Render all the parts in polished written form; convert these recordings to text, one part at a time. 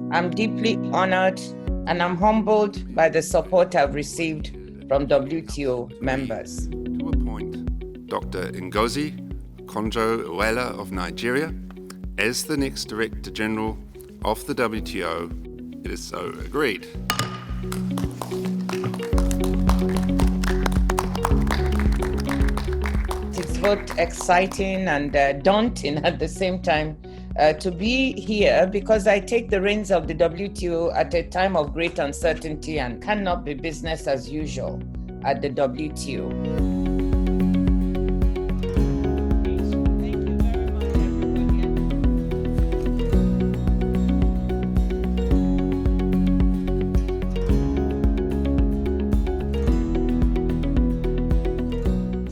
I'm deeply honored and I'm humbled by the support I've received from WTO members. To appoint Dr. Ngozi Okonjo-Iweala of Nigeria as the next Director General of the WTO. It is so agreed. It's both exciting and daunting at the same time to be here because I take the reins of the WTO at a time of great uncertainty and cannot be business as usual at the WTO.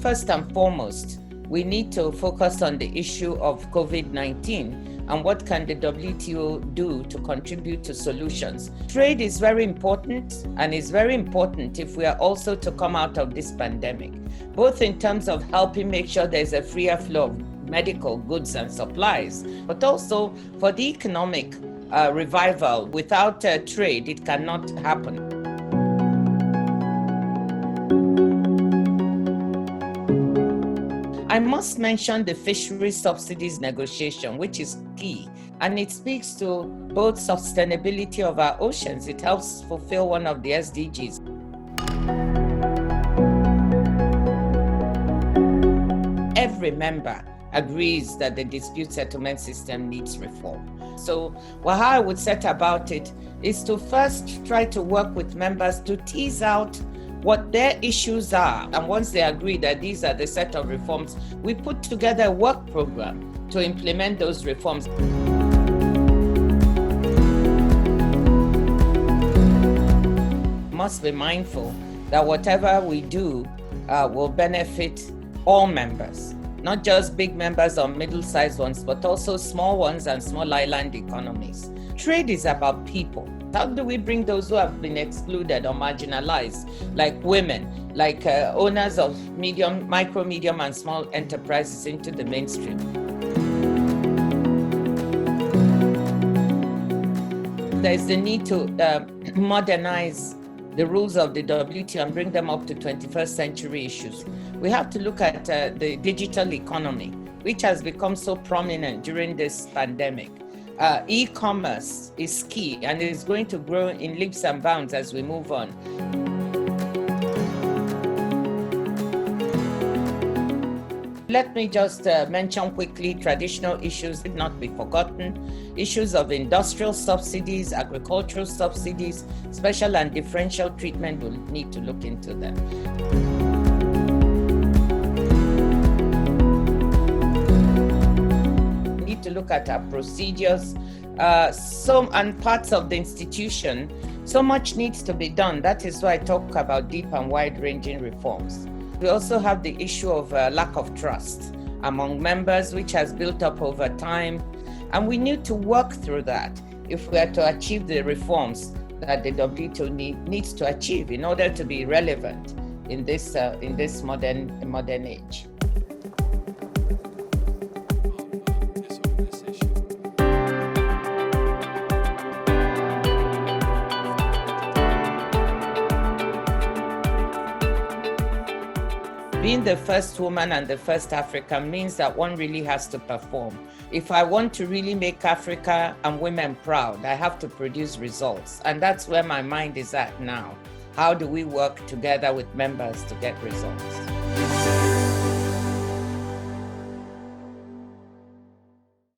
First and foremost, we need to focus on the issue of COVID-19 and what can the WTO do to contribute to solutions. Trade is very important, and is very important if we are also to come out of this pandemic, both in terms of helping make sure there's a freer flow of medical goods and supplies, but also for the economic revival. Without trade, it cannot happen. I must mention the fisheries subsidies negotiation, which is key, and it speaks to both sustainability of our oceans. It helps fulfill one of the SDGs. Every member agrees that the dispute settlement system needs reform. So, how I would set about it is to first try to work with members to tease out what their issues are. And once they agree that these are the set of reforms, we put together a work program to implement those reforms. Must be mindful that whatever we do will benefit all members, not just big members or middle-sized ones, but also small ones and small island economies. Trade is about people. How do we bring those who have been excluded or marginalized, like women, like owners of micro, medium, and small enterprises into the mainstream? There's the need to modernize the rules of the WTO and bring them up to 21st century issues. We have to look at the digital economy, which has become so prominent during this pandemic. E-commerce is key and is going to grow in leaps and bounds as we move on. Let me just mention quickly traditional issues that not be forgotten. Issues of industrial subsidies, agricultural subsidies, special and differential treatment. We'll need to look into them. To look at our procedures, and parts of the institution. So much needs to be done. That is why I talk about deep and wide-ranging reforms. We also have the issue of lack of trust among members, which has built up over time, and we need to work through that if we are to achieve the reforms that the WTO needs to achieve in order to be relevant in this modern age. Being the first woman and the first African means that one really has to perform. If I want to really make Africa and women proud, I have to produce results. And that's where my mind is at now. How do we work together with members to get results?